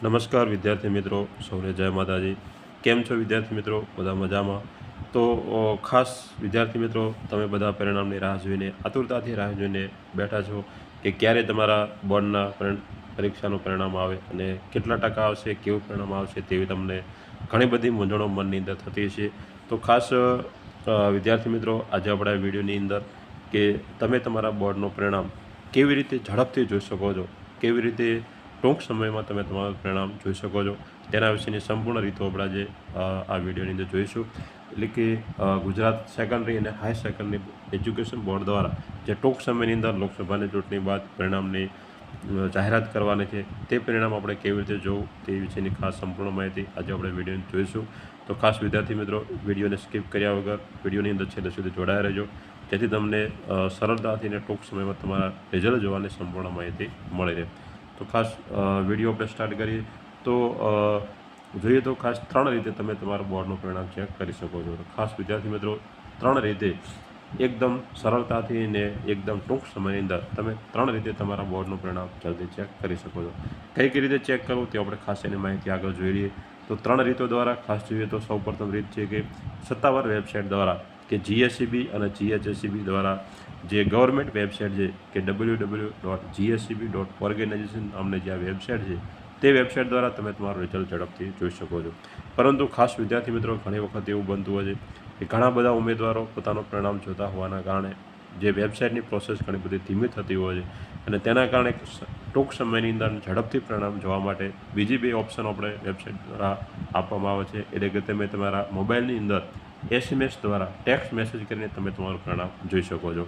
નમસ્કાર વિદ્યાર્થી મિત્રો, સૌને જય માતાજી। કેમ છો વિદ્યાર્થી મિત્રો? બધા મજામાં? તો ખાસ વિદ્યાર્થી મિત્રો, તમે બધા પરિણામની રાહ જોઈને આતુરતાથી રાહ જોઈને બેઠા છો કે ક્યારે તમારા બોર્ડના પરીક્ષાનું પરિણામ આવે અને કેટલા ટકા આવશે, કેવું પરિણામ આવશે તેવી તમને ઘણી બધી મૂંઝવણો મનની અંદર થતી છે। તો ખાસ વિદ્યાર્થી મિત્રો, આજે આપણા વિડીયોની અંદર કે તમે તમારા બોર્ડનું પરિણામ કેવી રીતે ઝડપથી જોઈ શકો છો, કેવી રીતે ટૂંક સમયમાં તમે તમારું પરિણામ જોઈ શકો છો, તેના વિશેની સંપૂર્ણ રીતો આપણે આજે આ વિડીયોની અંદર જોઈશું। એટલે કે ગુજરાત સેકન્ડરી અને હાઈ સેકન્ડરી એજ્યુકેશન બોર્ડ દ્વારા જે ટૂંક સમયની અંદર લોકસભાની ચૂંટણી બાદ પરિણામની જાહેરાત કરવાની છે, તે પરિણામ આપણે કેવી રીતે જોવું તે વિશેની ખાસ સંપૂર્ણ માહિતી આજે આપણે વિડીયોને જોઈશું। તો ખાસ વિદ્યાર્થી મિત્રો, વિડીયોને સ્કીપ કર્યા વગર વિડીયોની અંદર છેલ્લે સુધી જોડાયા રહેજો, જેથી તમને સરળતાથી અને ટૂંક સમયમાં તમારા રિઝલ્ટ જોવાની સંપૂર્ણ માહિતી મળી રહે। તો ખાસ વિડીયો આપણે સ્ટાર્ટ કરીએ તો જોઈએ તો ખાસ 3 રીતે તમે તમારા બોર્ડનું પરિણામ ચેક કરી શકો છો। તો ખાસ વિદ્યાર્થી મિત્રો, 3 રીતે એકદમ સરળતાથી ને એકદમ ટૂંક સમયની અંદર તમે 3 રીતે તમારા બોર્ડનું પરિણામ જલ્દી ચેક કરી શકો છો। કઈ રીતે ચેક કરવું તે આપણે ખાસ એની માહિતી આગળ જોઈ લઈએ। તો 3 રીતો દ્વારા ખાસ જોઈએ તો સૌપ્રથમ રીત છે કે સત્તાવાર વેબસાઇટ દ્વારા કે જીએસસીબી અને જીએચએસસીબી દ્વારા જે ગવર્મેન્ટ વેબસાઇટ છે કે www.gscb.org નામની જે આ વેબસાઇટ છે, તે વેબસાઇટ દ્વારા તમે તમારું રિઝલ્ટ ઝડપથી જોઈ શકો છો। પરંતુ ખાસ વિદ્યાર્થી મિત્રો, ઘણી વખત એવું બનતું હોય છે કે ઘણા બધા ઉમેદવારો પોતાનું પરિણામ જોતા હોવાના કારણે જે વેબસાઇટની પ્રોસેસ ઘણી બધી ધીમી થતી હોય છે અને તેના કારણે ટૂંક સમયની અંદર ઝડપથી પરિણામ જોવા માટે બીજી 2 ઓપ્શન આપણે વેબસાઇટ દ્વારા આપવામાં આવે છે। એટલે કે તમે તમારા મોબાઈલની અંદર SMS દ્વારા ટેક્સ્ટ મેસેજ કરીને તમે તમારું પરિણામ જોઈ શકો છો।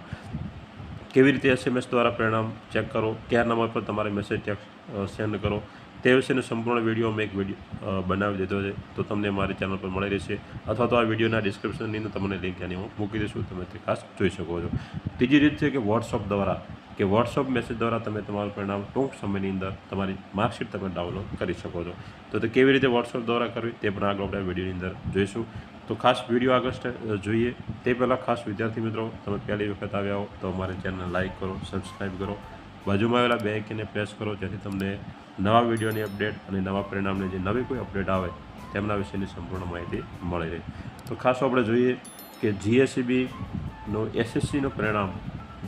કેવી રીતે SMS દ્વારા પરિણામ ચેક કરો, કયા નંબર પર તમારે મેસેજ ટેક્સ્ટ સેન્ડ કરો, તે વિશેનો સંપૂર્ણ વિડીયો મેં એક વિડીયો બનાવી દીધો છે, તો તમને મારી ચેનલ પર મળી રહેશે, અથવા તો આ વિડીયોના ડિસ્ક્રિપ્શનની અંદર તમને લિંક એની હું મૂકી દઈશું, તમે તે ખાસ જોઈ શકો છો। ત્રીજી રીત છે કે વોટ્સઅપ દ્વારા કે વોટ્સઅપ મેસેજ દ્વારા તમે તમારું પરિણામ ટૂંક સમયની અંદર તમારી માર્કશીટ તમે ડાઉનલોડ કરી શકો છો। તો તે કેવી રીતે વોટ્સઅપ દ્વારા કરવી તે પણ આગળ આપણે વિડીયોની અંદર જોઈશું। તો ખાસ વિડીયો આગળ જોઈએ તે પહેલાં ખાસ વિદ્યાર્થી મિત્રો, તમે પહેલી વખત આવ્યા હો તો અમારી ચેનલને લાઇક કરો, સબસ્ક્રાઈબ કરો, બાજુમાં આવેલા બે આઇકનને પ્રેસ કરો, જેથી તમને નવા વિડીયોની અપડેટ અને નવા પરિણામની જે નવી કોઈ અપડેટ આવે તેમના વિશેની સંપૂર્ણ માહિતી મળી રહે। તો ખાસ આપણે જોઈએ કે જીએસસીબીનું એસએસસીનું પરિણામ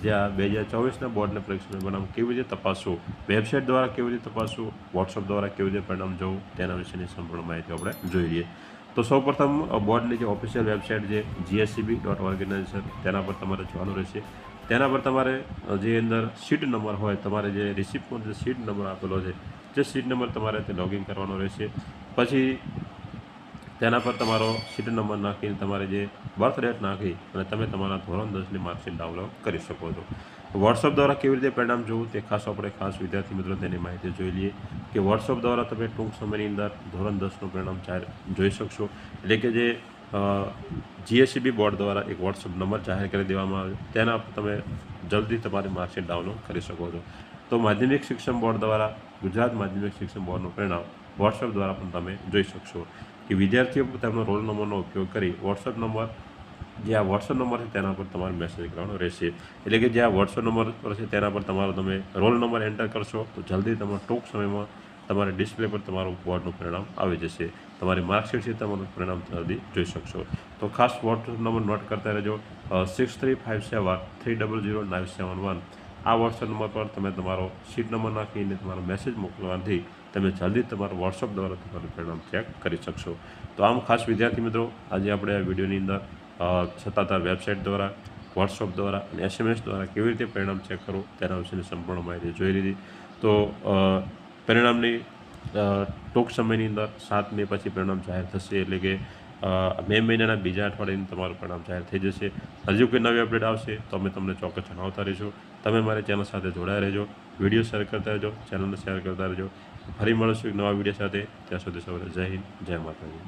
જે આ 2024ના બોર્ડના પરીક્ષાનું પરિણામ કેવી રીતે તપાસવું, વેબસાઇટ દ્વારા કેવી રીતે તપાસવું, વોટ્સઅપ દ્વારા કેવી રીતે પરિણામ જોવું, તેના વિશેની સંપૂર્ણ માહિતી આપણે જોઈ લઈએ। તો સૌપ્રથમ બોર્ડની જે ઓફિશિયલ વેબસાઇટ છે gscb.org તેના પર તમારે જવાનું રહેશે। તેના પર તમારે જે અંદર સીટ નંબર હોય, તમારે જે રિસિપ્ટમાં જે સીટ નંબર આપેલો છે, જે સીટ નંબર તમારે તે લોગિન કરવાનો રહેશે। પછી તેના પર તમારો સીટ નંબર નાખીને તમારે જે બર્થ ડેટ નાખી અને તમે તમારા ધોરણ 10ની માર્કશીટ ડાઉનલોડ કરી શકો છો। વોટ્સઅપ દ્વારા કેવી રીતે પરિણામ જોવું તે ખાસ વિદ્યાર્થી મિત્રો તેની માહિતી જોઈ લઈએ કે વોટ્સઅપ દ્વારા તમે ટૂંક સમયની અંદર ધોરણ 10નું પરિણામ જોઈ શકશો। એટલે કે જે જીએસસીબી બોર્ડ દ્વારા એક વોટ્સઅપ નંબર જાહેર કરી દેવામાં આવે, તેના પર તમે જલ્દી તમારી માર્કશીટ ડાઉનલોડ કરી શકો છો। તો માધ્યમિક શિક્ષણ બોર્ડ દ્વારા ગુજરાત માધ્યમિક શિક્ષણ બોર્ડનું પરિણામ વોટ્સઅપ દ્વારા પણ તમે જોઈ શકશો કે વિદ્યાર્થીઓ તેમનો રોલ નંબરનો ઉપયોગ કરી વોટ્સઅપ નંબર જે આ વોટ્સઅપ નંબર છે તેના પર તમારે મેસેજ કરવાનો રહેશે। એટલે કે જે આ વોટ્સઅપ નંબર પર છે તેના પર તમારો તમે રોલ નંબર એન્ટર કરશો તો જલ્દી તમારા ટૂંક સમયમાં તમારે ડિસ્પ્લે પર તમારું બોર્ડનું પરિણામ આવી જશે, તમારી માર્કશીટ છે તમારું પરિણામ જલ્દી જોઈ શકશો। તો ખાસ વોટ્સઅપ નંબર નોટ કરતા રહેજો, 6357300971। આ વોટ્સઅપ નંબર પર તમે તમારો સીટ નંબર નાખીને તમારો મેસેજ મોકલવાથી તમે જલ્દી તમારું વોટ્સઅપ દ્વારા તમારું પરિણામ ચેક કરી શકશો। તો આમ ખાસ વિદ્યાર્થી મિત્રો, આજે આપણે આ વિડીયોની અંદર સત્તાવાર વેબસાઇટ દ્વારા, વોટ્સઅપ દ્વારા અને SMS દ્વારા કેવી રીતે પરિણામ ચેક કરવું તેના વિશેની સંપૂર્ણ માહિતી જોઈ લીધી। તો પરિણામની ટૂંક સમયની અંદર 7 મે પછી પરિણામ જાહેર થશે, એટલે કે મે મહિનાના બીજા અઠવાડિયાનું તમારું પરિણામ જાહેર થઈ જશે। હજુ કોઈ નવી અપડેટ આવશે તો અમે તમને ચોક્કસ જણાવતા રહીશું। તમે મારી ચેનલ સાથે જોડાયા રહેજો, વિડીયો શેર કરતા રહેજો, ચેનલને શેર કરતા રહેજો। ફરી મળીશું એક નવા વિડીયો સાથે, ત્યાં સુધી સૌને જય હિન્દ, જય માતાજી।